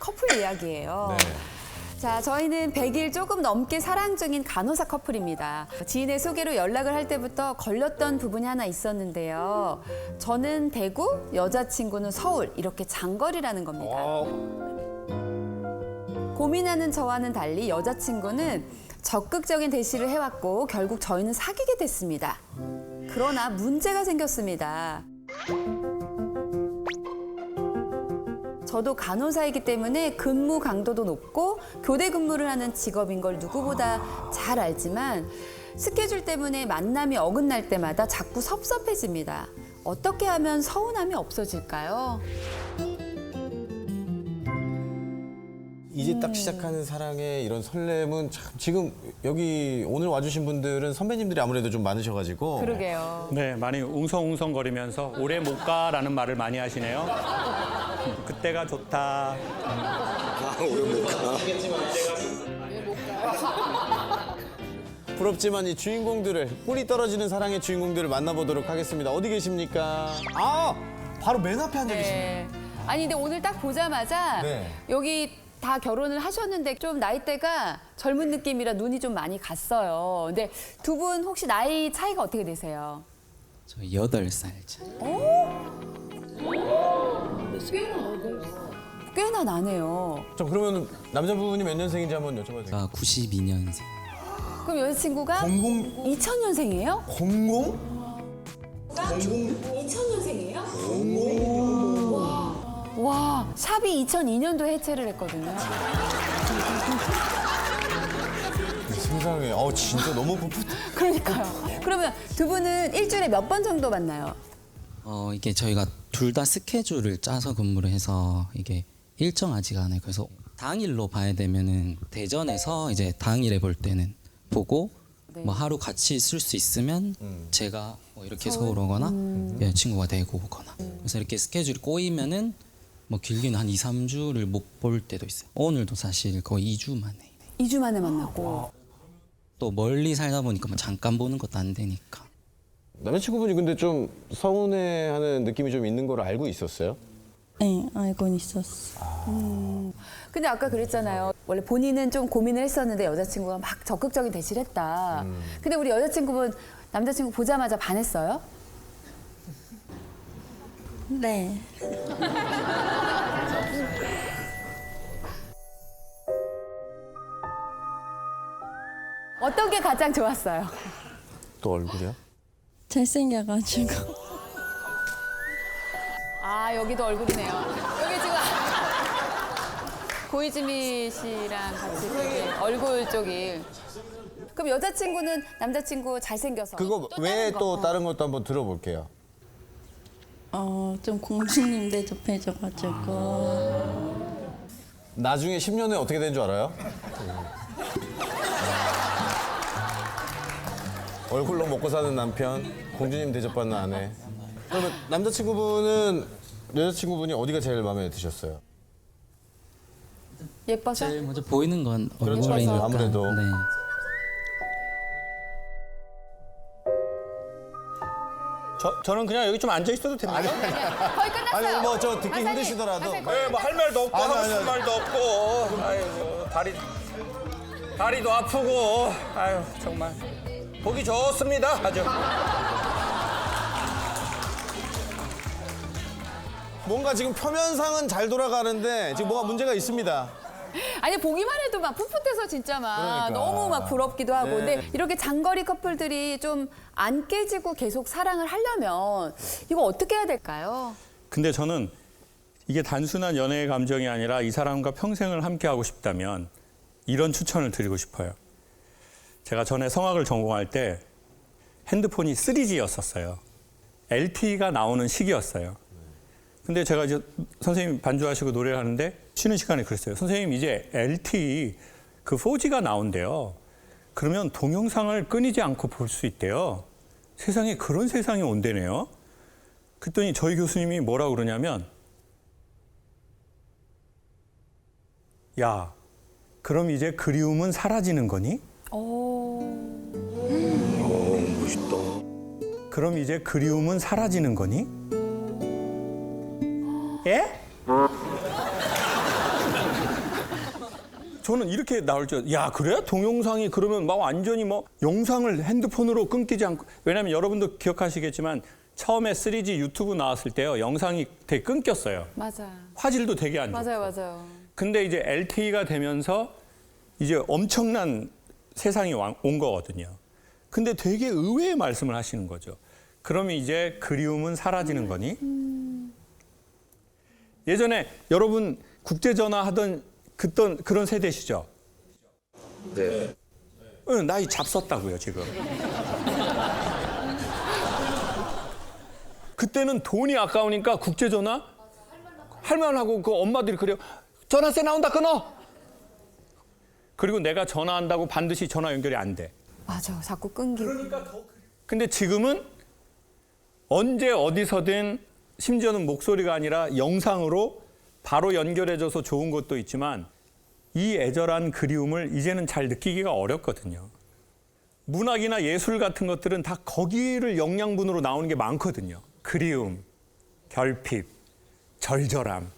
커플 이야기예요. 네. 자, 저희는 100일 조금 넘게 사랑 중인 간호사 커플입니다. 지인의 소개로 연락을 할 때부터 걸렸던 부분이 하나 있었는데요. 저는 대구, 여자친구는 서울, 이렇게 장거리라는 겁니다. 고민하는 저와는 달리 여자친구는 적극적인 대시를 해왔고 결국 저희는 사귀게 됐습니다. 그러나 문제가 생겼습니다. 저도 간호사이기 때문에 근무 강도도 높고 교대 근무를 하는 직업인 걸 누구보다 잘 알지만 스케줄 때문에 만남이 어긋날 때마다 자꾸 섭섭해집니다. 어떻게 하면 서운함이 없어질까요? 이제 딱 시작하는 사랑의 이런 설렘은 참 지금 여기 오늘 와주신 분들은 선배님들이 아무래도 좀 많으셔가지고 그러게요. 네, 많이 웅성웅성거리면서 오래 못 가라는 말을 많이 하시네요. 그때가 좋다. 부럽지만 이 주인공들을 꿀이 떨어지는 사랑의 주인공들을 만나보도록 하겠습니다. 어디 계십니까? 아 바로 맨 앞에 앉아 계시네. 네. 아니 근데 오늘 딱 보자마자 네. 여기 다 결혼을 하셨는데 좀 나이대가 젊은 느낌이라 눈이 좀 많이 갔어요. 근데 두 분 혹시 나이 차이가 어떻게 되세요? 저 8살 차. 꽤나 나네요. 저 그러면 남자분이 몇 년생인지 한번 여쭤봐도 될까요? 제가 92년생. 그럼 여자친구가 2000년생이에요? 00? 2000년생이에요? 와, 샵이 2002년도 해체를 했거든요. 세상에, 진짜 너무 풋풋. 그러니까요. 그러면 두 분은 일주일에 몇 번 정도 만나요? 이게 저희가 둘 다 스케줄을 짜서 근무를 해서 이게 일정하지가 않아요. 그래서 당일로 봐야 되면은 대전에서 이제 당일에 볼 때는 보고 네. 뭐 하루 같이 있을 수 있으면 제가 뭐 이렇게 서울 오거나 여자친구가 대구 오거나 그래서 이렇게 스케줄이 꼬이면은 뭐 길게는 한 2, 3주를 못 볼 때도 있어요. 오늘도 사실 거의 2주 만에. 2주 만에 만났고. 또 멀리 살다 보니까 뭐 잠깐 보는 것도 안 되니까. 남자친구분이 근데 좀 서운해하는 느낌이 좀 있는 걸 알고 있었어요? 네, 알고는 있었어. 근데 아까 그랬잖아요. 원래 본인은 좀 고민을 했었는데 여자친구가 막 적극적인 대시를 했다. 근데 우리 여자친구분 남자친구 보자마자 반했어요? 네. 어떤 게 가장 좋았어요? 또 얼굴이요? 잘생겨가지고. 아, 여기도 얼굴이네요. 여기 지금 고이즈미 씨랑 같이 이렇게 얼굴 쪽이. 그럼 여자친구는 남자친구 잘생겨서. 그거 외에 또 다른 것도 한번 들어볼게요. 좀 공주님 대접해줘가지고. 나중에 10년 후에 어떻게 되는 줄 알아요? 얼굴로 먹고 사는 남편, 공주님 대접받는 아내. 그러면 남자친구분은 여자친구분이 어디가 제일 마음에 드셨어요? 예뻐서? 제일 먼저 보이는 건 그렇죠. 얼굴이니까. 아무래도. 네. 저는 그냥 여기 좀 앉아 있어도 됩니까? 거의 끝났어요. 아니 뭐 저 듣기 박사님, 힘드시더라도. 박사님, 네, 뭐 할 말도 없고 아니, 하고 아니, 싶은 아니. 말도 없고. 아이고 다리도 아프고. 아유 정말 보기 좋습니다. 아주. 뭔가 지금 표면상은 잘 돌아가는데 지금 뭐가 문제가 있습니다. 아니 보기만 해도 막 풋풋해서 진짜 막 그러니까. 너무 막 부럽기도 하고. 네. 근데 이렇게 장거리 커플들이 좀 안 깨지고 계속 사랑을 하려면 이거 어떻게 해야 될까요? 근데 저는 이게 단순한 연애의 감정이 아니라 이 사람과 평생을 함께 하고 싶다면 이런 추천을 드리고 싶어요. 제가 전에 성악을 전공할 때 핸드폰이 3G였었어요. LTE가 나오는 시기였어요. 근데 제가 이제 선생님 반주하시고 노래를 하는데 쉬는 시간에 그랬어요. 선생님 이제 LTE 그 4G가 나온대요. 그러면 동영상을 끊이지 않고 볼 수 있대요. 세상에 그런 세상이 온대네요. 그랬더니 저희 교수님이 뭐라고 그러냐면 야, 그럼 이제 그리움은 사라지는 거니? 멋있다. 그럼 이제 그리움은 사라지는 거니? 예? 저는 이렇게 나올 줄, 야, 그래? 동영상이 그러면 막 완전히 뭐 영상을 핸드폰으로 끊기지 않고, 왜냐면 여러분도 기억하시겠지만 처음에 3G 유튜브 나왔을 때요, 영상이 되게 끊겼어요. 맞아. 화질도 되게 안 좋고. 맞아요, 맞아요. 근데 이제 LTE가 되면서 이제 엄청난 세상이 온 거거든요. 근데 되게 의외의 말씀을 하시는 거죠. 그러면 이제 그리움은 사라지는 거니? 예전에 여러분 국제전화 하던 그런 세대시죠? 네. 응, 나이 잡섰다고요, 지금. 그때는 돈이 아까우니까 국제전화 할만하고 그 엄마들이 그래요. 전화세 나온다, 끊어! 그리고 내가 전화한다고 반드시 전화 연결이 안 돼. 맞아, 자꾸 끊기고. 근데 지금은 언제 어디서든 심지어는 목소리가 아니라 영상으로 바로 연결해줘서 좋은 것도 있지만 이 애절한 그리움을 이제는 잘 느끼기가 어렵거든요. 문학이나 예술 같은 것들은 다 거기를 영양분으로 나오는 게 많거든요. 그리움, 결핍, 절절함.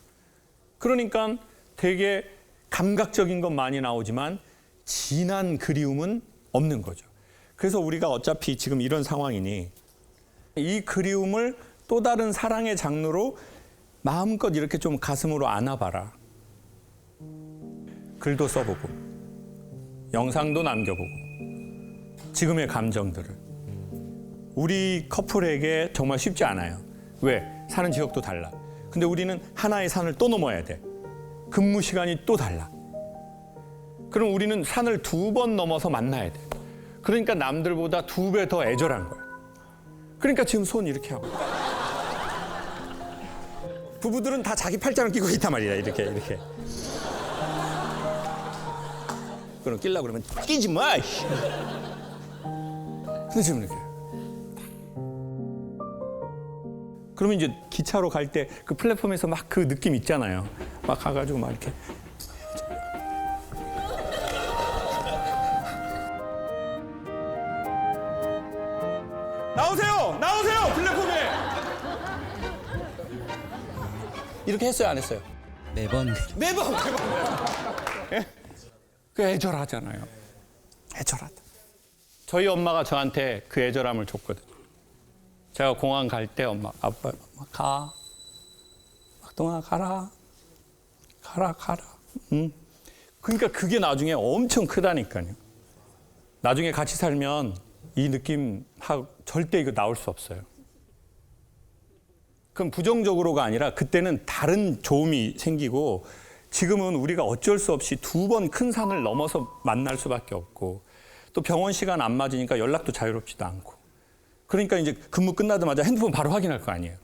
그러니까 되게 감각적인 건 많이 나오지만 진한 그리움은 없는 거죠. 그래서 우리가 어차피 지금 이런 상황이니 이 그리움을 또 다른 사랑의 장르로 마음껏 이렇게 좀 가슴으로 안아봐라. 글도 써보고 영상도 남겨보고 지금의 감정들을. 우리 커플에게 정말 쉽지 않아요. 왜? 사는 지역도 달라. 근데 우리는 하나의 산을 또 넘어야 돼. 근무 시간이 또 달라. 그럼 우리는 산을 2번 넘어서 만나야 돼. 그러니까 남들보다 2배 더 애절한 거야. 그러니까 지금 손 이렇게 하고. 부부들은 다 자기 팔짱을 끼고 있단 말이야. 이렇게. 그럼 끼려고 그러면 끼지 마. 근데 지금 이렇게. 그러면 이제 기차로 갈 때 그 플랫폼에서 막 그 느낌 있잖아요. 막 가가지고 막 이렇게. 나오세요 플랫폼에. 이렇게 했어요, 안 했어요? 매번 매번. 예? 그 애절하잖아요. 애절하다. 저희 엄마가 저한테 그 애절함을 줬거든요. 제가 공항 갈 때 아빠 가. 막동아 가라. 가라. 응. 그러니까 그게 나중에 엄청 크다니까요. 나중에 같이 살면 이 느낌 절대 이거 나올 수 없어요. 그럼 부정적으로가 아니라 그때는 다른 좋음이 생기고 지금은 우리가 어쩔 수 없이 2번 큰 산을 넘어서 만날 수밖에 없고 또 병원 시간 안 맞으니까 연락도 자유롭지도 않고 그러니까 이제 근무 끝나자마자 핸드폰 바로 확인할 거 아니에요.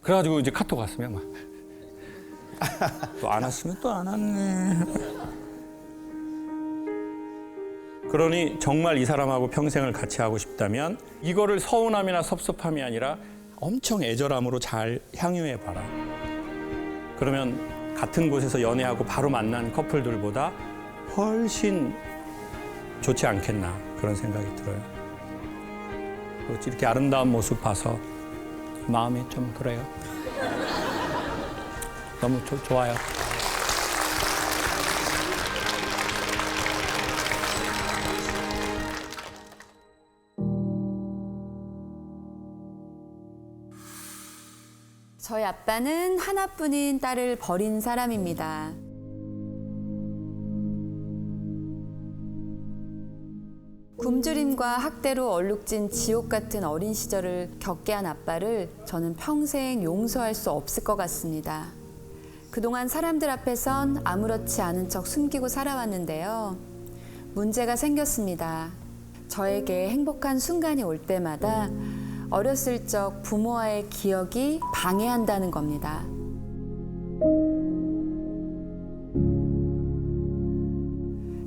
그래가지고 이제 카톡 왔으면 막 또 안 왔으면 또 안 왔네. 그러니 정말 이 사람하고 평생을 같이 하고 싶다면 이거를 서운함이나 섭섭함이 아니라 엄청 애절함으로 잘 향유해 봐라. 그러면 같은 곳에서 연애하고 바로 만난 커플들보다 훨씬 좋지 않겠나 그런 생각이 들어요. 이렇게 아름다운 모습 봐서 마음이 좀 그래요. 너무 좋아요. 저희 아빠는 하나뿐인 딸을 버린 사람입니다. 굶주림과 학대로 얼룩진 지옥 같은 어린 시절을 겪게 한 아빠를 저는 평생 용서할 수 없을 것 같습니다. 그동안 사람들 앞에선 아무렇지 않은 척 숨기고 살아왔는데요. 문제가 생겼습니다. 저에게 행복한 순간이 올 때마다 어렸을 적 부모와의 기억이 방해한다는 겁니다.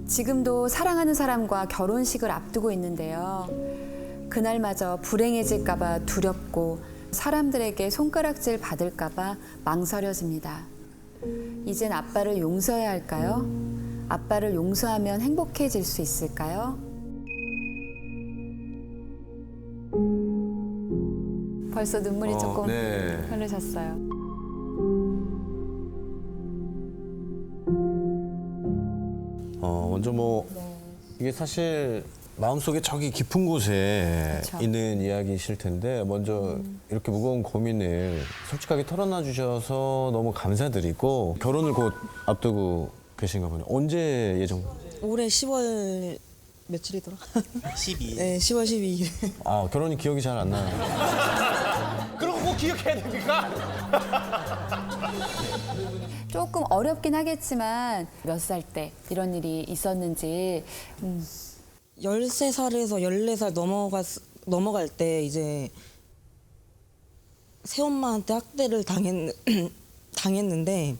지금도 사랑하는 사람과 결혼식을 앞두고 있는데요. 그날마저 불행해질까봐 두렵고 사람들에게 손가락질 받을까봐 망설여집니다. 이젠 아빠를 용서해야 할까요? 아빠를 용서하면 행복해질 수 있을까요? 벌써 눈물이 조금 네. 흐르셨어요. 먼저 뭐 이게 사실 마음속에 저기 깊은 곳에 그쵸. 있는 이야기이실 텐데 먼저 이렇게 무거운 고민을 솔직하게 털어놔 주셔서 너무 감사드리고 결혼을 곧 앞두고 계신가 보네요. 언제 예정? 올해 10월 며칠이더라? 12일. 네, 10월 12일. 아 결혼이 기억이 잘 안 나요. 그런 거 꼭 기억해야 됩니까? 조금 어렵긴 하겠지만 몇 살 때 이런 일이 있었는지 13살에서 14살 넘어갈 때 이제 새엄마한테 학대를 당했는데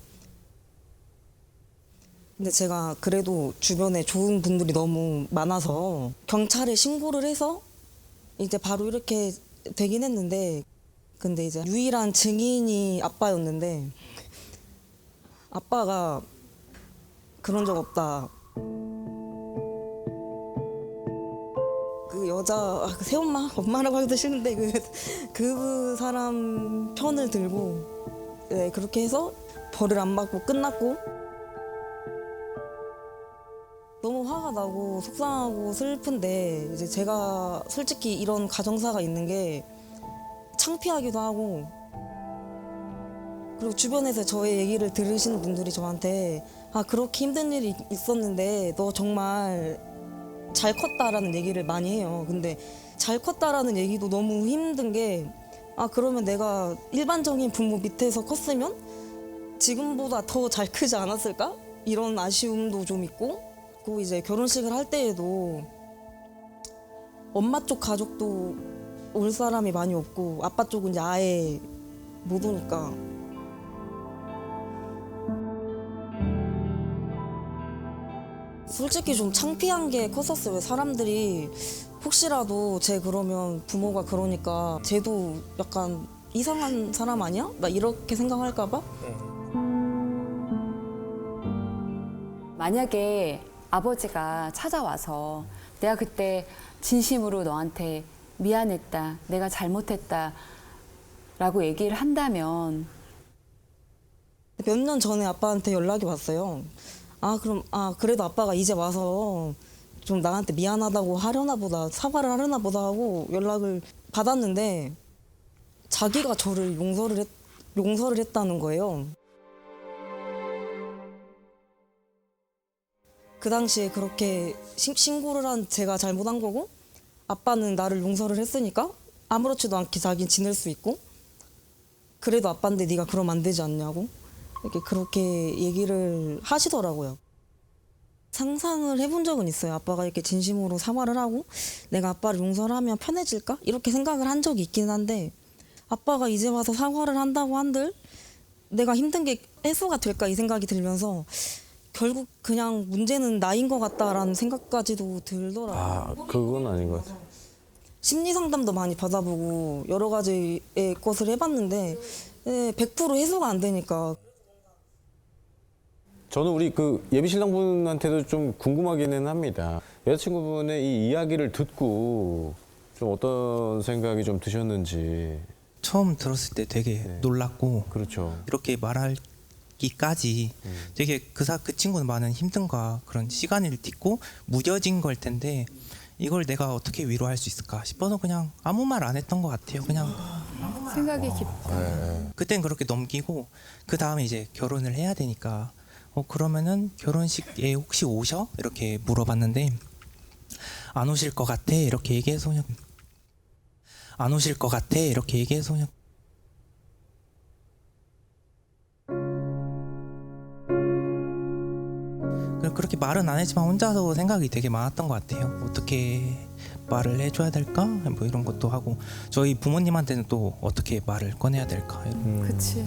근데 제가 그래도 주변에 좋은 분들이 너무 많아서 경찰에 신고를 해서 이제 바로 이렇게 되긴 했는데 근데 이제 유일한 증인이 아빠였는데 아빠가 그런 적 없다. 그 여자 그 새엄마 엄마라고 하기도 싫은데 그 사람 편을 들고 네, 그렇게 해서 벌을 안 받고 끝났고 너무 화가 나고 속상하고 슬픈데 이제 제가 솔직히 이런 가정사가 있는 게 창피하기도 하고 그리고 주변에서 저의 얘기를 들으시는 분들이 저한테 아 그렇게 힘든 일이 있었는데 너 정말 잘 컸다라는 얘기를 많이 해요. 근데 잘 컸다라는 얘기도 너무 힘든 게 아 그러면 내가 일반적인 부모 밑에서 컸으면 지금보다 더 잘 크지 않았을까? 이런 아쉬움도 좀 있고 그 이제 결혼식을 할 때에도 엄마 쪽 가족도 올 사람이 많이 없고 아빠 쪽은 이제 아예 못 오니까 솔직히 좀 창피한 게 컸었어요. 사람들이 혹시라도 쟤 그러면 부모가 그러니까 쟤도 약간 이상한 사람 아니야? 막 이렇게 생각할까 봐? 만약에 아버지가 찾아와서 내가 그때 진심으로 너한테 미안했다, 내가 잘못했다 라고 얘기를 한다면 몇 년 전에 아빠한테 연락이 왔어요. 그래도 아빠가 이제 와서 좀 나한테 미안하다고 하려나 보다, 사과를 하려나 보다 하고 연락을 받았는데 자기가 저를 용서를 했다는 거예요. 그 당시에 그렇게 신고를 한 제가 잘못한 거고 아빠는 나를 용서를 했으니까 아무렇지도 않게 자기는 지낼 수 있고 그래도 아빠인데 네가 그러면 안 되지 않냐고 그렇게 얘기를 하시더라고요. 상상을 해본 적은 있어요. 아빠가 이렇게 진심으로 사과를 하고 내가 아빠를 용서를 하면 편해질까? 이렇게 생각을 한 적이 있긴 한데 아빠가 이제 와서 사과를 한다고 한들 내가 힘든 게 해소가 될까 이 생각이 들면서 결국 그냥 문제는 나인 것 같다라는 생각까지도 들더라고요. 아 그건 아닌 것 같아요. 심리 상담도 많이 받아보고 여러 가지의 것을 해봤는데 100% 해소가 안 되니까 저는 우리 그 예비 신랑분한테도 좀 궁금하기는 합니다. 여자친구분의 이 이야기를 듣고 좀 어떤 생각이 좀 드셨는지. 처음 들었을 때 되게 놀랐고 그렇죠. 이렇게 말하기까지 되게 그 친구는 많은 힘듦과 그런 시간을 딛고 무뎌진 걸 텐데 이걸 내가 어떻게 위로할 수 있을까 싶어서 그냥 아무 말 안 했던 것 같아요. 그냥 생각이 깊다. 그땐 그렇게 넘기고 그 다음에 이제 결혼을 해야 되니까 그러면은 결혼식에 혹시 오셔? 이렇게 물어봤는데 안 오실 것 같아 이렇게 얘기해서 그냥 안 오실 것 같아 이렇게 얘기해서 그냥 그렇게 말은 안 했지만 혼자서 생각이 되게 많았던 것 같아요. 어떻게 말을 해줘야 될까? 뭐 이런 것도 하고 저희 부모님한테는 또 어떻게 말을 꺼내야 될까? 그치.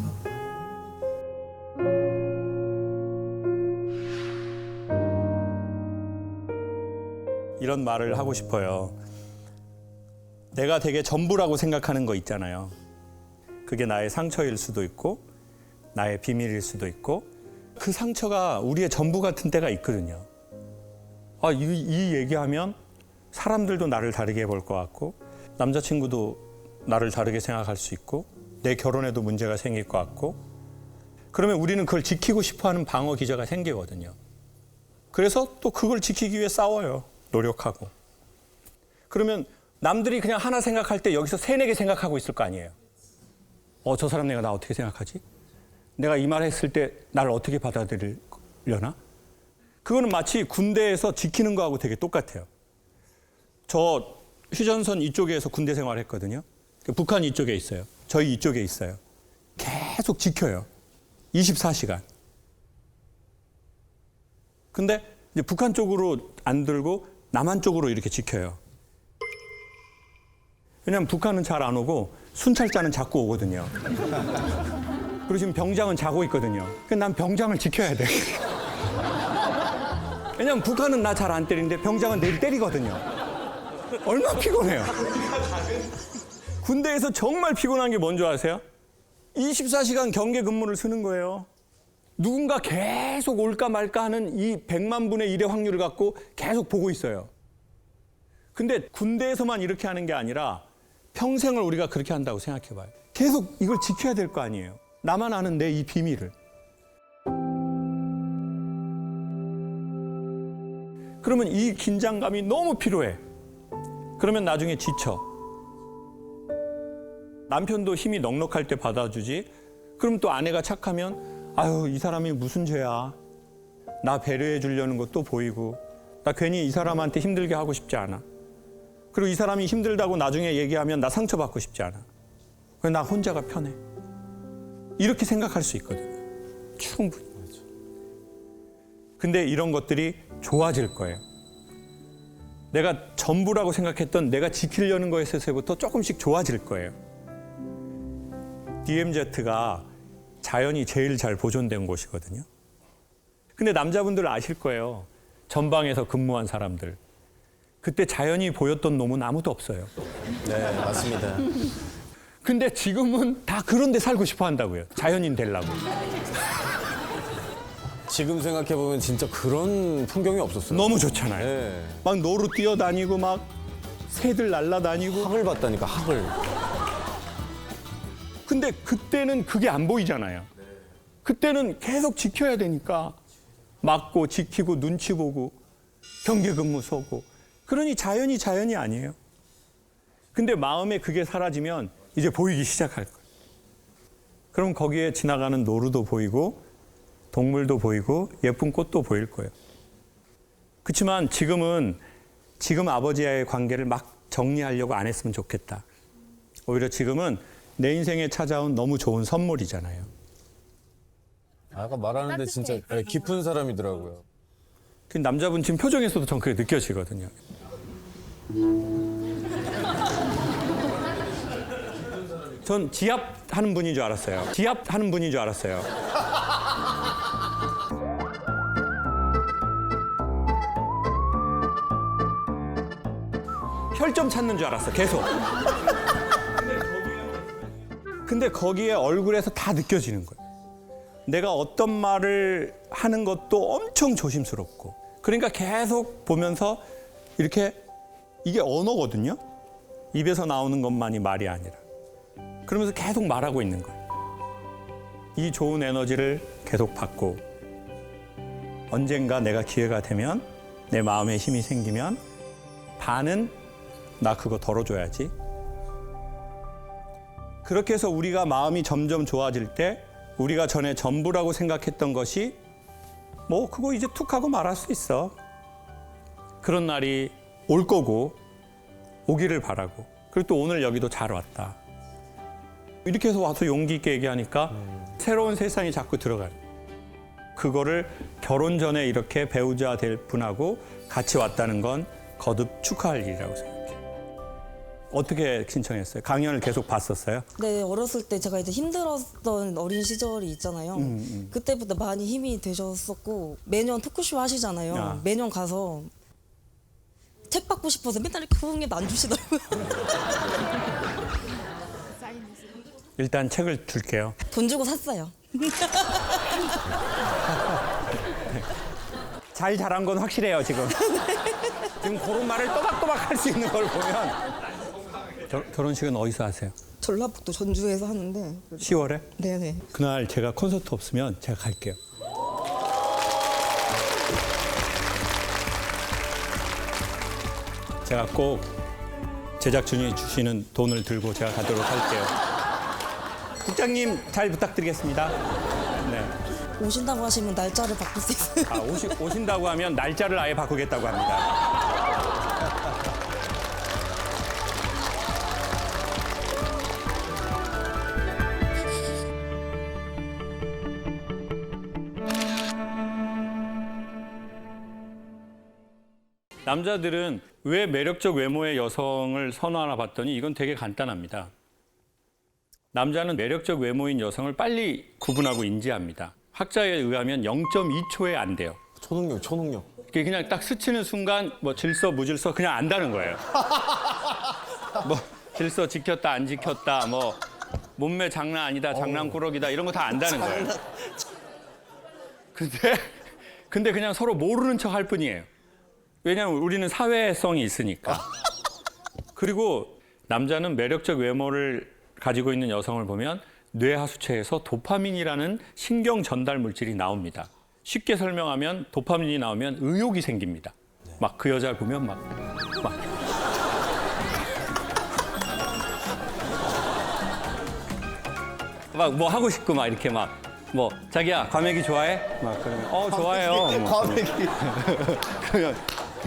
이런 말을 하고 싶어요. 내가 되게 전부라고 생각하는 거 있잖아요. 그게 나의 상처일 수도 있고 나의 비밀일 수도 있고 그 상처가 우리의 전부 같은 때가 있거든요. 이 얘기하면 사람들도 나를 다르게 볼 것 같고 남자친구도 나를 다르게 생각할 수 있고 내 결혼에도 문제가 생길 것 같고 그러면 우리는 그걸 지키고 싶어하는 방어 기제가 생기거든요. 그래서 또 그걸 지키기 위해 싸워요. 노력하고. 그러면 남들이 그냥 하나 생각할 때 여기서 3, 4개 생각하고 있을 거 아니에요. 저 사람 내가 나 어떻게 생각하지? 내가 이 말 했을 때 나를 어떻게 받아들이려나? 그거는 마치 군대에서 지키는 거하고 되게 똑같아요. 저 휴전선 이쪽에서 군대 생활했거든요. 북한 이쪽에 있어요. 저희 이쪽에 있어요. 계속 지켜요. 24시간. 근데 이제 북한 쪽으로 안 들고 남한 쪽으로 이렇게 지켜요. 왜냐면 북한은 잘 안 오고 순찰자는 자꾸 오거든요. 그리고 지금 병장은 자고 있거든요. 그러니까 난 병장을 지켜야 돼. 왜냐면 북한은 나 잘 안 때리는데 병장은 내일 때리거든요. 얼마나 피곤해요. 군대에서 정말 피곤한 게 뭔지 아세요? 24시간 경계 근무를 쓰는 거예요. 누군가 계속 올까 말까 하는 이 100만 분의 1의 확률을 갖고 계속 보고 있어요. 근데 군대에서만 이렇게 하는 게 아니라 평생을 우리가 그렇게 한다고 생각해 봐요. 계속 이걸 지켜야 될 거 아니에요. 나만 아는 내 이 비밀을. 그러면 이 긴장감이 너무 필요해. 그러면 나중에 지쳐. 남편도 힘이 넉넉할 때 받아주지. 그럼 또 아내가 착하면 아유 이 사람이 무슨 죄야. 나 배려해 주려는 것도 보이고 나 괜히 이 사람한테 힘들게 하고 싶지 않아. 그리고 이 사람이 힘들다고 나중에 얘기하면 나 상처받고 싶지 않아. 그래서 나 혼자가 편해. 이렇게 생각할 수 있거든요. 충분히. 근데 이런 것들이 좋아질 거예요. 내가 전부라고 생각했던 내가 지키려는 거에서부터 조금씩 좋아질 거예요. DMZ가 자연이 제일 잘 보존된 곳이거든요. 근데 남자분들 아실 거예요. 전방에서 근무한 사람들. 그때 자연이 보였던 놈은 아무도 없어요. 네, 맞습니다. 근데 지금은 다 그런 데 살고 싶어 한다고요. 자연인 되려고. 지금 생각해보면 진짜 그런 풍경이 없었어요. 너무 좋잖아요. 네. 막 노루 뛰어다니고 막 새들 날아다니고. 학을 봤다니까, 학을. 근데 그때는 그게 안 보이잖아요. 그때는 계속 지켜야 되니까 막고 지키고 눈치 보고 경계 근무 서고. 그러니 자연이 아니에요. 근데 마음에 그게 사라지면 이제 보이기 시작할 거예요. 그럼 거기에 지나가는 노루도 보이고 동물도 보이고 예쁜 꽃도 보일 거예요. 그렇지만 지금 아버지와의 관계를 막 정리하려고 안 했으면 좋겠다. 오히려 지금은 내 인생에 찾아온 너무 좋은 선물이잖아요. 아까 말하는데 진짜 깊은 사람이더라고요. 그 남자분 지금 표정에서도 전 그게 느껴지거든요. 전 지압하는 분인 줄 알았어요. 지압하는 분인 줄 알았어요. 혈점 찾는 줄 알았어, 계속. 근데 거기에 얼굴에서 다 느껴지는 거예요. 내가 어떤 말을 하는 것도 엄청 조심스럽고. 그러니까 계속 보면서 이렇게 이게 언어거든요. 입에서 나오는 것만이 말이 아니라. 그러면서 계속 말하고 있는 거예요. 이 좋은 에너지를 계속 받고 언젠가 내가 기회가 되면 내 마음에 힘이 생기면 반은 나 그거 덜어줘야지. 그렇게 해서 우리가 마음이 점점 좋아질 때 우리가 전에 전부라고 생각했던 것이 뭐 그거 이제 툭 하고 말할 수 있어. 그런 날이 올 거고 오기를 바라고. 그리고 또 오늘 여기도 잘 왔다. 이렇게 해서 와서 용기 있게 얘기하니까 새로운 세상이 자꾸 들어가요. 그거를 결혼 전에 이렇게 배우자 될 분하고 같이 왔다는 건 거듭 축하할 일이라고 생각해요. 어떻게 신청했어요? 강연을 계속 봤었어요? 네, 어렸을 때 제가 이제 힘들었던 어린 시절이 있잖아요. 그때부터 많이 힘이 되셨었고 매년 토크쇼 하시잖아요. 야. 매년 가서 책 받고 싶어서 맨날 이렇게 후응해도 안 주시더라고요. 일단 책을 줄게요. 돈 주고 샀어요. 잘 자란 건 확실해요, 지금. 지금 그런 말을 또박또박 할 수 있는 걸 보면. 결혼식은 어디서 하세요? 전라북도 전주에서 하는데 10월에? 네네. 그날 제가 콘서트 없으면 제가 갈게요. 제가 꼭 제작진이 주시는 돈을 들고 제가 가도록 할게요. 국장님 잘 부탁드리겠습니다. 네. 오신다고 하시면 날짜를 바꿀 수 있어요. 아, 오신다고 하면 날짜를 아예 바꾸겠다고 합니다. 남자들은 왜 매력적 외모의 여성을 선호하나 봤더니 이건 되게 간단합니다. 남자는 매력적 외모인 여성을 빨리 구분하고 인지합니다. 학자에 의하면 0.2초에 안 돼요. 초능력. 이게 그냥 딱 스치는 순간 뭐 질서, 무질서 그냥 안다는 거예요. 뭐 질서 지켰다, 안 지켰다, 뭐 몸매 장난 아니다, 장난꾸러기다 이런 거 다 안다는 거예요. 근데 그냥 서로 모르는 척 할 뿐이에요. 왜냐하면 우리는 사회성이 있으니까. 그리고 남자는 매력적 외모를 가지고 있는 여성을 보면 뇌하수체에서 도파민이라는 신경 전달 물질이 나옵니다. 쉽게 설명하면 도파민이 나오면 의욕이 생깁니다. 막 그 여자를 보면 막 뭐 하고 싶고 막 이렇게 막 뭐 자기야 과메기 좋아해? 막 그러면 좋아해요. 과메기.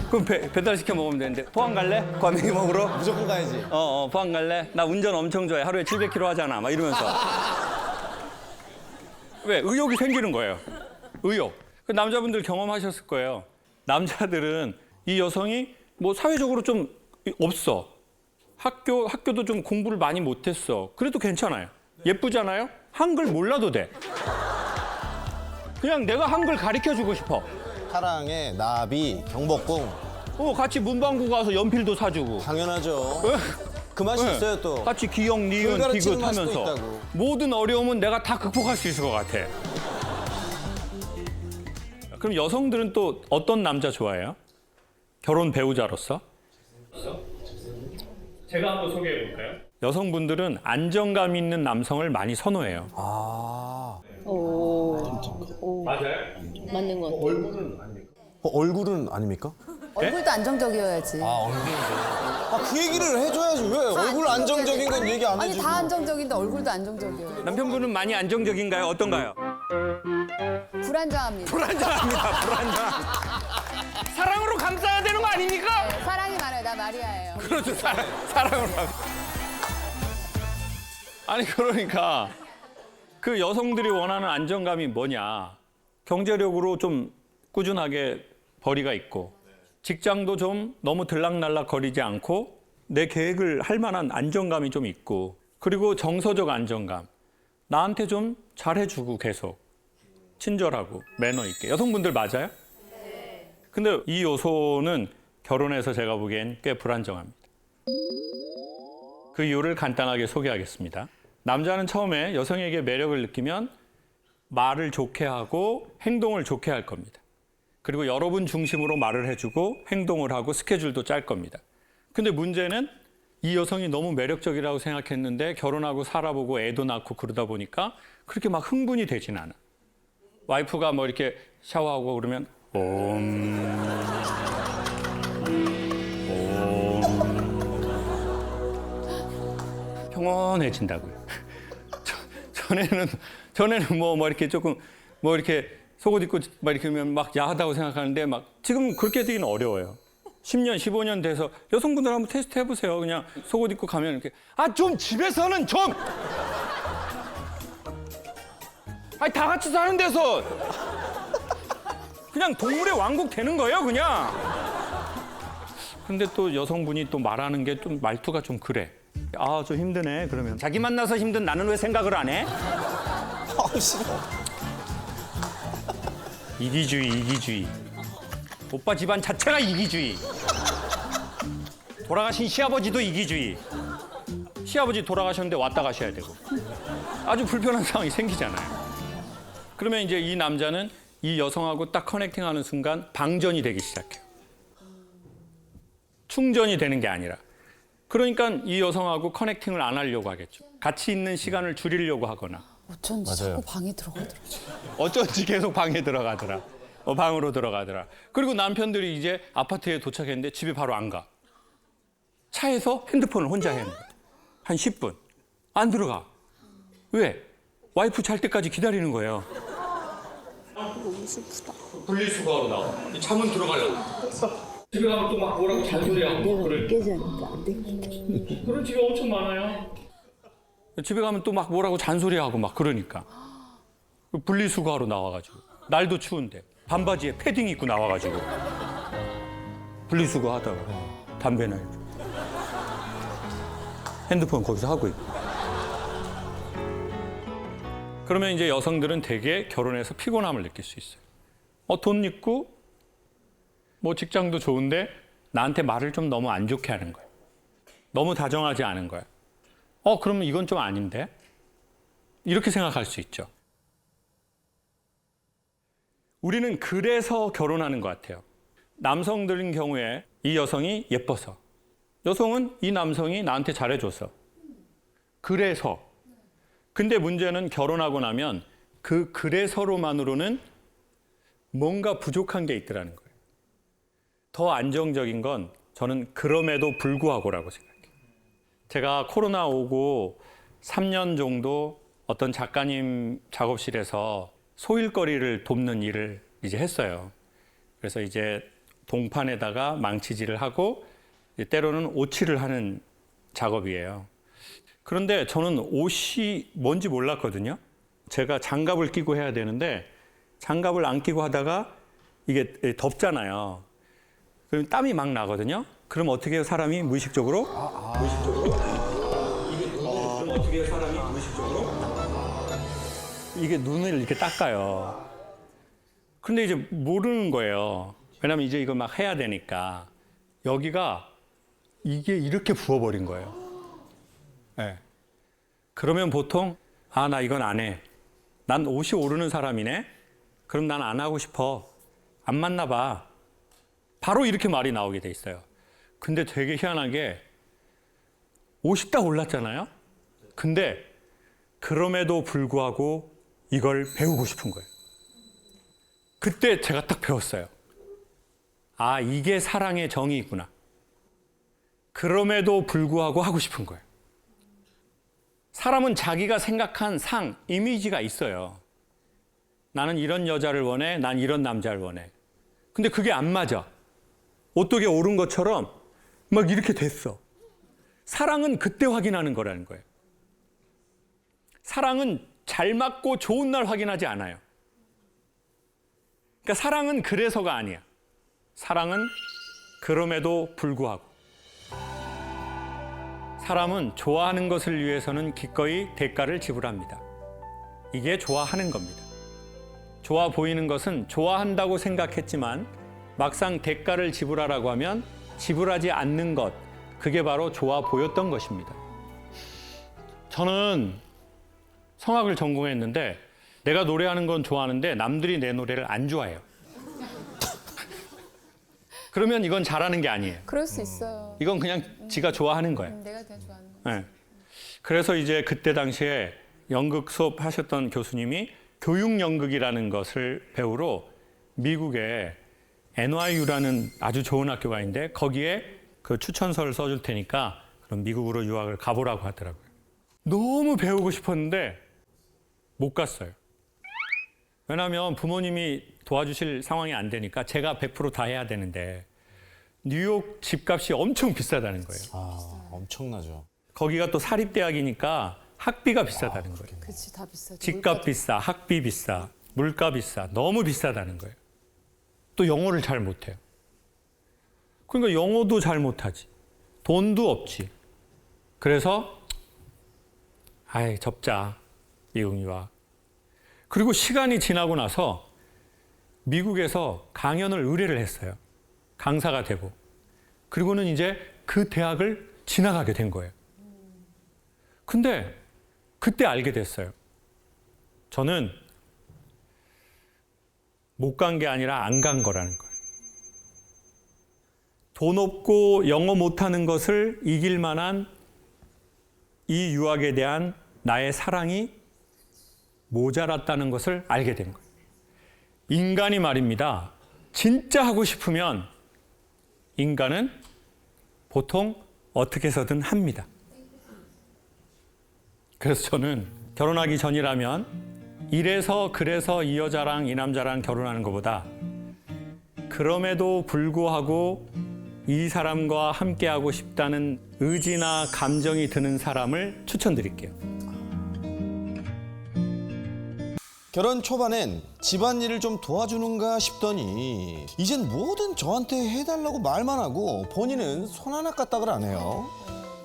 그럼 배달 시켜 먹으면 되는데 포항 갈래? 과메기 먹으러? 무조건 가야지. 포항 갈래? 나 운전 엄청 좋아해. 하루에 700km 하잖아. 막 이러면서. 왜? 의욕이 생기는 거예요. 의욕. 그 남자분들 경험하셨을 거예요. 남자들은 이 여성이 뭐 사회적으로 좀 없어. 학교도 좀 공부를 많이 못했어. 그래도 괜찮아요. 예쁘잖아요? 한글 몰라도 돼. 그냥 내가 한글 가르쳐주고 싶어. 사랑에 나비, 경복궁. 같이 문방구 가서 연필도 사주고. 당연하죠. 그 맛이 네. 있어요 또. 같이 기억, 니은, 가르치는 디귿 맛도 하면서 있다고. 모든 어려움은 내가 다 극복할 수 있을 것 같아. 그럼 여성들은 또 어떤 남자 좋아해요? 결혼 배우자로서? 제가 한번 소개해 볼까요? 여성분들은 안정감 있는 남성을 많이 선호해요. 맞아요? 맞는 것 같아요. 얼굴은 아닙니까? 얼굴도 안정적이어야지. 그 얘기를 해줘야지. 왜 얼굴 안정적인 건 얘기 안 아니 해주고. 다 안정적인데 얼굴도 안정적이에요. 남편분은 많이 안정적인가요? 어떤가요? 불안정합니다. 불안정합니다. 사랑으로 감싸야 되는 거 아닙니까? 네, 사랑이 많아요. 나 마리아예요. 그렇죠. 사랑으로. 아니 그러니까 그 여성들이 원하는 안정감이 뭐냐. 경제력으로 좀 꾸준하게 벌이가 있고 직장도 좀 너무 들락날락 거리지 않고 내 계획을 할 만한 안정감이 좀 있고 그리고 정서적 안정감. 나한테 좀 잘해주고 계속 친절하고 매너 있게. 여성분들 맞아요? 근데 이 요소는 결혼해서 제가 보기엔 꽤 불안정합니다. 그 이유를 간단하게 소개하겠습니다. 남자는 처음에 여성에게 매력을 느끼면 말을 좋게 하고 행동을 좋게 할 겁니다. 그리고 여러분 중심으로 말을 해주고 행동을 하고 스케줄도 짤 겁니다. 근데 문제는 이 여성이 너무 매력적이라고 생각했는데 결혼하고 살아보고 애도 낳고 그러다 보니까 그렇게 막 흥분이 되진 않아. 와이프가 뭐 이렇게 샤워하고 그러면 평온해진다고요. 전에는 뭐 이렇게 조금 뭐 이렇게 속옷 입고 막 이렇게 하면 막 야하다고 생각하는데 막 지금 그렇게 되기는 어려워요. 10년, 15년 돼서 여성분들 한번 테스트 해보세요. 그냥 속옷 입고 가면 이렇게 좀 집에서는 좀 다 같이 사는 데서 그냥 동물의 왕국 되는 거예요, 그냥. 근데 또 여성분이 또 말하는 게 좀 말투가 좀 그래. 좀 힘드네. 그러면 자기 만나서 힘든 나는 왜 생각을 안 해? 싫어. 이기주의. 오빠 집안 자체가 이기주의. 돌아가신 시아버지도 이기주의. 시아버지 돌아가셨는데 왔다 가셔야 되고. 아주 불편한 상황이 생기잖아요. 그러면 이제 이 남자는 이 여성하고 딱 커넥팅하는 순간 방전이 되기 시작해요. 충전이 되는 게 아니라. 그러니까 이 여성하고 커넥팅을 안 하려고 하겠죠. 같이 있는 시간을 줄이려고 하거나. 어쩐지 자꾸 방에 들어가더라고요. 어쩐지 계속 방에 들어가더라. 방으로 들어가더라. 그리고 남편들이 이제 아파트에 도착했는데 집에 바로 안 가. 차에서 핸드폰을 혼자 해야 하는 거야. 한 10분. 안 들어가. 왜? 와이프 잘 때까지 기다리는 거예요. 너무 슬프다. 분리수거하러 나와. 잠은 들어가려고. 집에 가면 또 막 뭐라고 잔소리하고 그래. 그런 집이 엄청 많아요. 집에 가면 또 막 뭐라고 잔소리하고 막 그러니까. 분리수거하러 나와가지고. 날도 추운데 반바지에 패딩 입고 나와가지고. 분리수거하다가 담배나 이렇게. 핸드폰 거기서 하고 있고. 그러면 이제 여성들은 대개 결혼해서 피곤함을 느낄 수 있어요. 돈 있고 뭐 직장도 좋은데 나한테 말을 좀 너무 안 좋게 하는 거예요. 너무 다정하지 않은 거예요. 그러면 이건 좀 아닌데? 이렇게 생각할 수 있죠. 우리는 그래서 결혼하는 것 같아요. 남성들인 경우에 이 여성이 예뻐서, 여성은 이 남성이 나한테 잘해줘서. 그래서. 근데 문제는 결혼하고 나면 그 그래서로만으로는 뭔가 부족한 게 있더라는 거예요. 더 안정적인 건 저는 그럼에도 불구하고라고 생각해요. 제가 코로나 오고 3년 정도 어떤 작가님 작업실에서 소일거리를 돕는 일을 이제 했어요. 그래서 이제 동판에다가 망치질을 하고 때로는 오칠을 하는 작업이에요. 그런데 저는 옷이 뭔지 몰랐거든요. 제가 장갑을 끼고 해야 되는데 장갑을 안 끼고 하다가 이게 덥잖아요. 그럼 땀이 막 나거든요. 그럼 어떻게 해요, 사람이 무의식적으로? 무의식적으로? 그럼 어떻게 해요, 사람이 무의식적으로? 이게 눈을 이렇게 닦아요. 근데 이제 모르는 거예요. 왜냐면 이제 이거 막 해야 되니까. 여기가 이게 이렇게 부어버린 거예요. 네. 그러면 보통 나 이건 안 해. 난 옷이 오르는 사람이네. 그럼 난 안 하고 싶어. 안 맞나 봐. 바로 이렇게 말이 나오게 돼 있어요. 근데 되게 희한하게 옷이 딱 올랐잖아요. 근데 그럼에도 불구하고 이걸 배우고 싶은 거예요. 그때 제가 딱 배웠어요. 이게 사랑의 정의구나. 그럼에도 불구하고 하고 싶은 거예요. 사람은 자기가 생각한 상, 이미지가 있어요. 나는 이런 여자를 원해, 난 이런 남자를 원해. 근데 그게 안 맞아. 오똑에 오른 것처럼 막 이렇게 됐어. 사랑은 그때 확인하는 거라는 거예요. 사랑은 잘 맞고 좋은 날 확인하지 않아요. 그러니까 사랑은 그래서가 아니야. 사랑은 그럼에도 불구하고. 사람은 좋아하는 것을 위해서는 기꺼이 대가를 지불합니다. 이게 좋아하는 겁니다. 좋아 보이는 것은 좋아한다고 생각했지만 막상 대가를 지불하라고 하면 지불하지 않는 것, 그게 바로 좋아 보였던 것입니다. 저는 성악을 전공했는데 내가 노래하는 건 좋아하는데 남들이 내 노래를 안 좋아해요. 그러면 이건 잘하는 게 아니에요. 그럴 수 있어요. 이건 그냥 지가 좋아하는 거예요. 내가 그냥 좋아하는 거. 네. 그래서 이제 그때 당시에 연극 수업 하셨던 교수님이 교육연극이라는 것을 배우러 미국에 NYU라는 아주 좋은 학교가 있는데 거기에 그 추천서를 써줄 테니까 그럼 미국으로 유학을 가보라고 하더라고요. 너무 배우고 싶었는데 못 갔어요. 왜냐하면 부모님이 도와주실 상황이 안 되니까 제가 100% 다 해야 되는데 뉴욕 집값이 엄청 비싸다는 거예요. 엄청나죠. 거기가 또 사립대학이니까 학비가 비싸다는 거예요. 그치, 다 비싸죠. 집값 비싸, 학비 비싸, 물가 비싸, 너무 비싸다는 거예요. 또 영어를 잘 못해요. 그러니까 영어도 잘 못하지. 돈도 없지. 그래서 접자, 미국 유학. 그리고 시간이 지나고 나서 미국에서 강연을 의뢰를 했어요. 강사가 되고. 그리고는 이제 그 대학을 지나가게 된 거예요. 근데 그때 알게 됐어요. 저는 못 간 게 아니라 안 간 거라는 거예요. 돈 없고 영어 못하는 것을 이길 만한 이 유학에 대한 나의 사랑이 모자랐다는 것을 알게 된 거예요. 인간이 말입니다. 진짜 하고 싶으면 인간은 보통 어떻게 해서든 합니다. 그래서 저는 결혼하기 전이라면 이래서 그래서 이 여자랑 이 남자랑 결혼하는 것보다 그럼에도 불구하고 이 사람과 함께하고 싶다는 의지나 감정이 드는 사람을 추천드릴게요. 결혼 초반엔 집안일을 좀 도와주는가 싶더니 이젠 뭐든 저한테 해달라고 말만 하고 본인은 손 하나 까딱을 안 해요.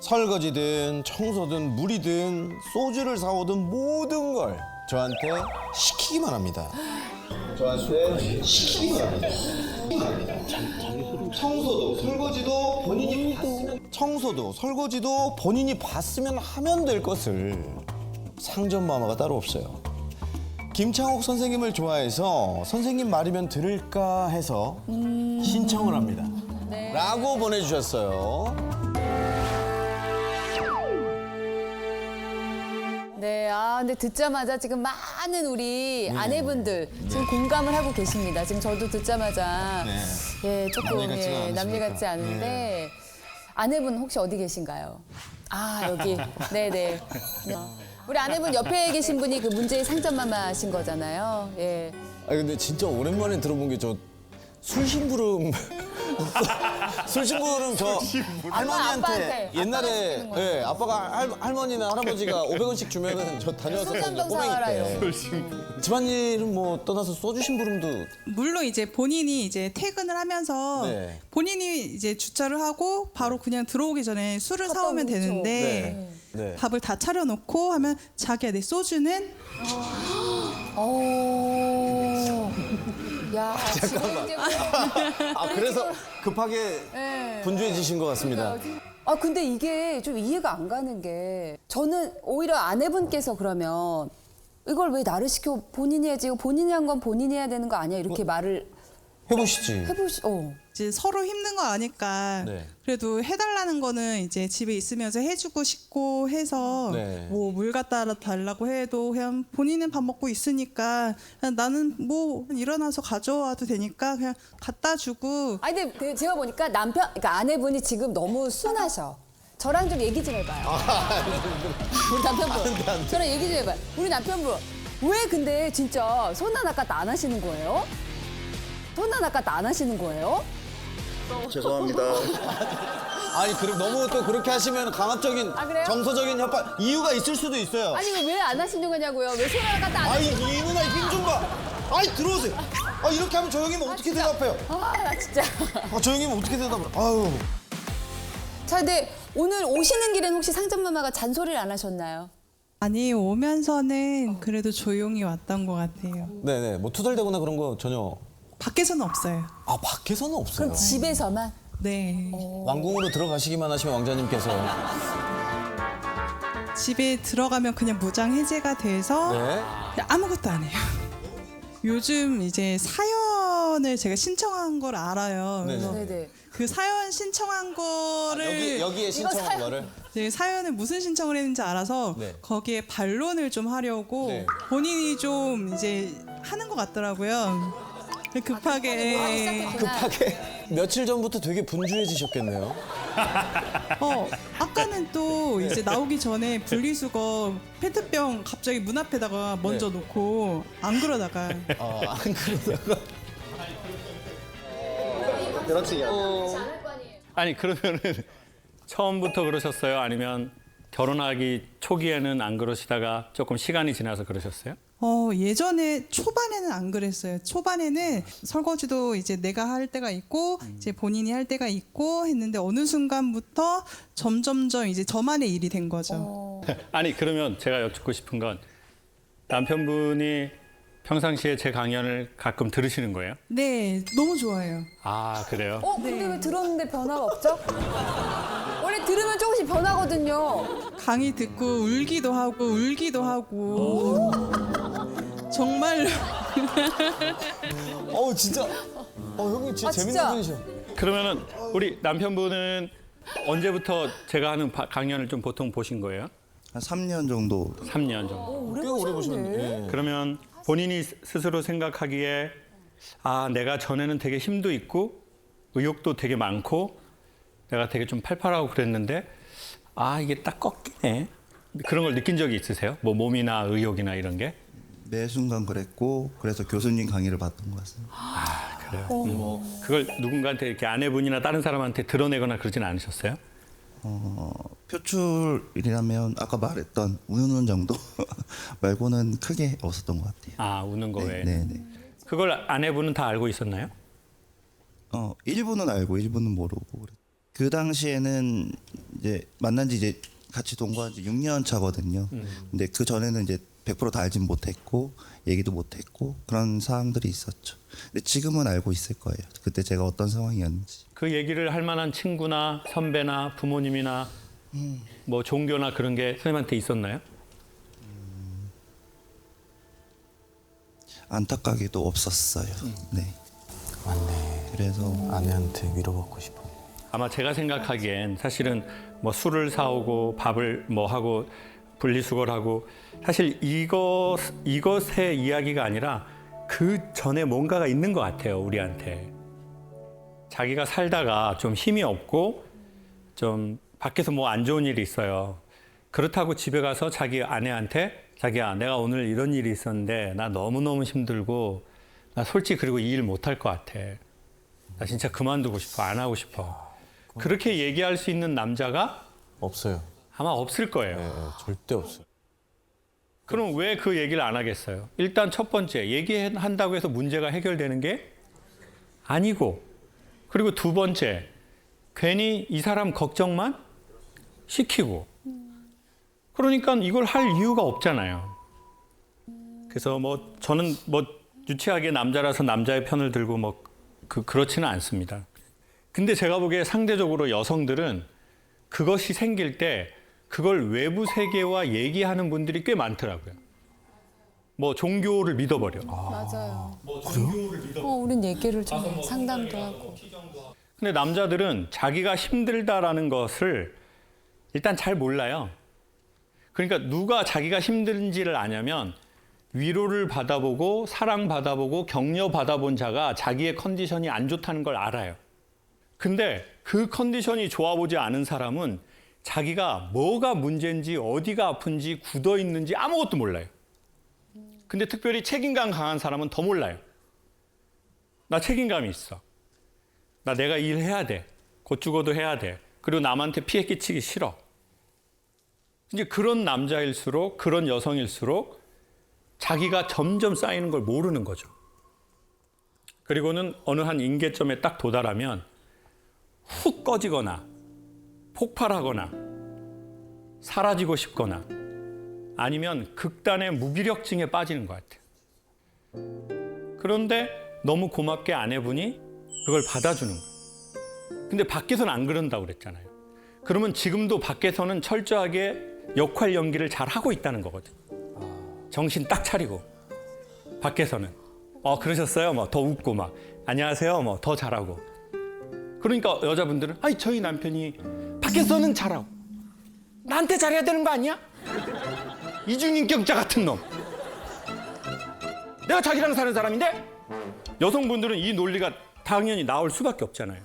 설거지든 청소든 물이든 소주를 사오든 모든 걸 저한테 시키기만 합니다. 저한테 시키기만 합니다. 청소도 설거지도 본인이 봤으면 하면 될 것을 상전마마가 따로 없어요. 김창옥 선생님을 좋아해서 선생님 말이면 들을까 해서 신청을 합니다. 라고 보내주셨어요. 네, 근데 듣자마자 지금 많은 우리 아내분들 지금 공감을 하고 계십니다. 지금 저도 듣자마자 예, 조금 남일 같지가 않으십니까? 남일 같지 않은데 아내분 혹시 어디 계신가요? 여기. 네네. 우리 아내분 옆에 계신 분이 그 문제의 상점마마신 거잖아요. 예. 근데 진짜 오랜만에 들어본 게 저 술심부름 술심부름 저 할머니한테 아빠한테 옛날에 하시는 거예요. 예, 아빠가 할머니나 할아버지가 500원씩 주면은 저 다녀왔었거든요. 술잔병 사와라요. 꼬맹이 때. 집안일은 뭐 떠나서 소주 심부름도 물론 이제 본인이 이제 퇴근을 하면서 네. 본인이 이제 주차를 하고 바로 그냥 들어오기 전에 술을 사오면 그렇죠. 되는데 네. 밥을 다 차려놓고 하면 자기야 내 소주는 야, 잠깐만. 지금 그래서 급하게 네. 분주해지신 것 같습니다. 근데 이게 좀 이해가 안 가는 게 저는 오히려 아내분께서 그러면 이걸 왜 나를 시켜 본인이 해야지 이거 본인이 한 건 본인이 해야 되는 거 아니야 이렇게 말을 해보시지. 이제 서로 힘든 거 아니까 네. 그래도 해달라는 거는 이제 집에 있으면서 해주고 싶고 해서 네. 뭐 물 갖다 달라고 해도 그냥 본인은 밥 먹고 있으니까 그냥 나는 뭐 일어나서 가져와도 되니까 그냥 갖다 주고. 아니 근데 제가 보니까 그러니까 아내분이 지금 너무 순하셔. 저랑 좀 얘기 좀 해봐요. 우리 남편분. 저랑 얘기 좀 해봐요. 우리 남편분. 왜 근데 진짜 손 하나 까딱 안 하시는 거예요? 손 하나 까딱 안 하시는 거예요? 죄송합니다. 아니 그럼 너무 또 그렇게 하시면 강압적인 그래요? 정서적인 협박 이유가 있을 수도 있어요. 아니 왜 안 하시는 거냐고요? 왜 손 하나 까딱 안 아이 하시는 이 누나 힘 좀 봐. 아이 들어오세요. 이렇게 하면 저 형이면 어떻게 대답해요? 나 진짜. 저 형이면 어떻게 대답을? 아유. 자, 근데 오늘 오시는 길엔 혹시 상점마마가 잔소리를 안 하셨나요? 아니 오면서는 그래도 조용히 왔던 것 같아요. 네네 뭐 투덜대거나 그런 거 전혀. 밖에서는 없어요. 밖에서는 없어요. 그럼 집에서만? 네. 왕궁으로 들어가시기만 하시면 왕자님께서. 집에 들어가면 그냥 무장 해제가 돼서 네. 그냥 아무것도 안 해요. 요즘 이제 사연을 제가 신청한 걸 알아요. 그래서 네네. 그 사연 신청한 거를 여기에 신청한 거를. 네, 사연을 무슨 신청을 했는지 알아서 네. 거기에 반론을 좀 하려고 네. 본인이 좀 이제 하는 것 같더라고요. 급하게. 급하게 며칠 전부터 되게 분주해지셨겠네요. 아까는 또 이제 나오기 전에 분리수거 페트병 갑자기 문 앞에다가 먼저 놓고 안 그러다가 안 그러다가. 그렇지. 아니 그러면은 처음부터 그러셨어요? 아니면 결혼하기 초기에는 안 그러시다가 조금 시간이 지나서 그러셨어요? 예전에 초반에는 안 그랬어요. 초반에는 설거지도 이제 내가 할 때가 있고 이제 본인이 할 때가 있고 했는데 어느 순간부터 점점점 이제 저만의 일이 된 거죠. 아니 그러면 제가 여쭙고 싶은 건 남편분이 평상시에 제 강연을 가끔 들으시는 거예요? 네, 너무 좋아요. 아 그래요? 근데 왜 들었는데 변화가 없죠? 원래 들으면 조금씩 변하거든요. 강의 듣고 울기도 하고 정말로 진짜. 형님 진짜 재밌는 진짜? 분이셔. 그러면은 우리 남편분은 언제부터 제가 하는 강연을 좀 보통 보신 거예요? 한 3년 정도. 3년 정도. 꽤 오래 보셨네. 그러면 본인이 스스로 생각하기에 내가 전에는 되게 힘도 있고 의욕도 되게 많고 내가 되게 좀 팔팔하고 그랬는데 아 이게 딱 꺾이네. 그런 걸 느낀 적이 있으세요? 뭐 몸이나 의욕이나 이런 게? 매 순간 그랬고 그래서 교수님 강의를 받던 것 같습니다. 아 그래요? 뭐 그걸 누군가한테 이렇게 아내분이나 다른 사람한테 드러내거나 그러진 않으셨어요? 표출이라면 아까 말했던 우는 정도 말고는 크게 없었던 것 같아요. 아 우는 거 외에. 네네. 그걸 아내분은 다 알고 있었나요? 일부는 알고 일부는 모르고 그 당시에는 이제 만난 지 이제 같이 동거한 지 6년 차거든요. 근데 그 전에는 이제 100% 다 알진 못했고 얘기도 못했고 그런 사항들이 있었죠. 근데 지금은 알고 있을 거예요. 그때 제가 어떤 상황이었는지. 그 얘기를 할 만한 친구나 선배나 부모님이나 뭐 종교나 그런 게 선생님한테 있었나요? 안타깝게도 없었어요. 네. 맞네. 그래서 아내한테 위로받고 싶어. 아마 제가 생각하기엔 사실은 뭐 술을 사오고 밥을 뭐 하고 분리수거하고 사실 이것의 이야기가 아니라 그 전에 뭔가가 있는 것 같아요, 우리한테. 자기가 살다가 좀 힘이 없고 좀 밖에서 뭐 안 좋은 일이 있어요. 그렇다고 집에 가서 자기 아내한테 자기야 내가 오늘 이런 일이 있었는데 나 너무너무 힘들고 나 솔직히 그리고 이 일 못할 것 같아. 나 진짜 그만두고 싶어. 안 하고 싶어. 그렇게 얘기할 수 있는 남자가 없어요. 아마 없을 거예요. 네, 절대 없어요. 그럼 왜 그 얘기를 안 하겠어요? 일단 첫 번째, 얘기한다고 해서 문제가 해결되는 게 아니고, 그리고 두 번째, 괜히 이 사람 걱정만 시키고, 그러니까 이걸 할 이유가 없잖아요. 그래서 뭐 저는 뭐 유치하게 남자라서 남자의 편을 들고 뭐 그렇지는 않습니다. 근데 제가 보기에 상대적으로 여성들은 그것이 생길 때 그걸 외부 세계와 얘기하는 분들이 꽤 많더라고요. 뭐 종교를 믿어버려. 맞아요. 뭐 종교를 믿어. 우린 얘기를 좀 해. 상담도 하고. 근데 남자들은 자기가 힘들다라는 것을 일단 잘 몰라요. 그러니까 누가 자기가 힘든지를 아냐면 위로를 받아보고 사랑 받아보고 격려 받아본 자가 자기의 컨디션이 안 좋다는 걸 알아요. 근데 그 컨디션이 좋아 보지 않은 사람은 자기가 뭐가 문제인지 어디가 아픈지 굳어 있는지 아무것도 몰라요. 근데 특별히 책임감 강한 사람은 더 몰라요. 나 책임감이 있어. 나 내가 일해야 돼. 곧 죽어도 해야 돼. 그리고 남한테 피해 끼치기 싫어. 이제 그런 남자일수록 그런 여성일수록 자기가 점점 쌓이는 걸 모르는 거죠. 그리고는 어느 한 임계점에 딱 도달하면 훅 꺼지거나 폭발하거나 사라지고 싶거나 아니면 극단의 무기력증에 빠지는 것 같아요. 그런데 너무 고맙게 아내분이 그걸 받아주는 거예요. 근데 밖에서는 안 그런다고 그랬잖아요. 그러면 지금도 밖에서는 철저하게 역할 연기를 잘 하고 있다는 거거든요. 정신 딱 차리고 밖에서는 그러셨어요? 뭐 더 웃고 막 안녕하세요? 뭐 더 잘하고. 그러니까 여자분들은 아니 저희 남편이 밖에서는 잘하고 나한테 잘해야 되는 거 아니야? 이중인격자 같은 놈. 내가 자기랑 사는 사람인데? 여성분들은 이 논리가 당연히 나올 수밖에 없잖아요.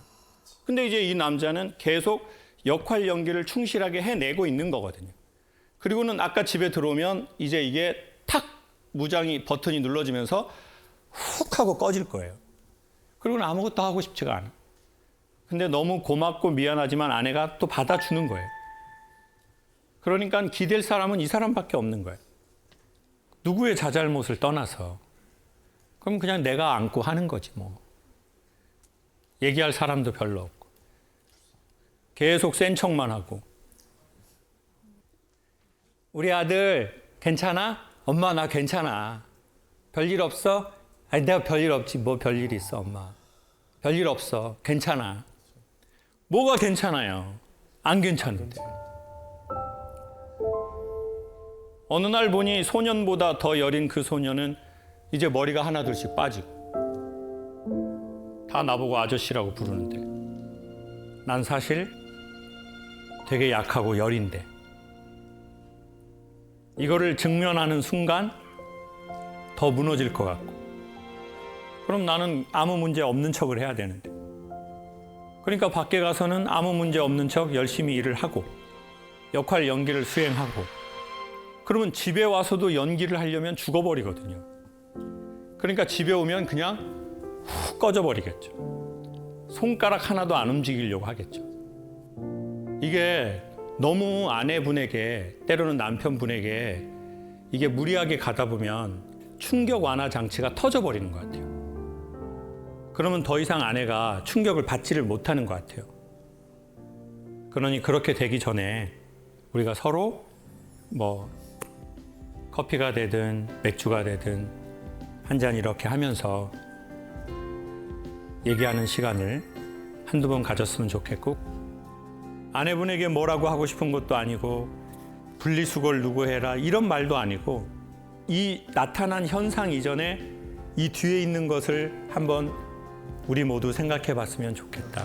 근데 이제 이 남자는 계속 역할 연기를 충실하게 해내고 있는 거거든요. 그리고는 아까 집에 들어오면 이제 이게 탁 무장이 버튼이 눌러지면서 훅 하고 꺼질 거예요. 그리고는 아무것도 하고 싶지가 않아. 근데 너무 고맙고 미안하지만 아내가 또 받아주는 거예요. 그러니까 기댈 사람은 이 사람밖에 없는 거예요. 누구의 자잘못을 떠나서. 그럼 그냥 내가 안고 하는 거지 뭐. 얘기할 사람도 별로 없고. 계속 센 척만 하고. 우리 아들 괜찮아? 엄마 나 괜찮아. 별일 없어? 아니 내가 별일 없지. 뭐 별일 있어 엄마. 별일 없어. 괜찮아. 뭐가 괜찮아요? 안 괜찮은데. 어느 날 보니 소년보다 더 여린 그 소년은 이제 머리가 하나둘씩 빠지고 다 나보고 아저씨라고 부르는데 난 사실 되게 약하고 여린데 이거를 직면하는 순간 더 무너질 것 같고 그럼 나는 아무 문제 없는 척을 해야 되는데 그러니까 밖에 가서는 아무 문제 없는 척 열심히 일을 하고 역할 연기를 수행하고 그러면 집에 와서도 연기를 하려면 죽어버리거든요. 그러니까 집에 오면 그냥 훅 꺼져버리겠죠. 손가락 하나도 안 움직이려고 하겠죠. 이게 너무 아내분에게 때로는 남편분에게 이게 무리하게 가다 보면 충격 완화 장치가 터져버리는 것 같아요. 그러면 더 이상 아내가 충격을 받지를 못하는 것 같아요. 그러니 그렇게 되기 전에 우리가 서로 뭐 커피가 되든 맥주가 되든 한 잔 이렇게 하면서 얘기하는 시간을 한두 번 가졌으면 좋겠고 아내분에게 뭐라고 하고 싶은 것도 아니고 분리수거를 누구 해라 이런 말도 아니고 이 나타난 현상 이전에 이 뒤에 있는 것을 한번 우리 모두 생각해 봤으면 좋겠다.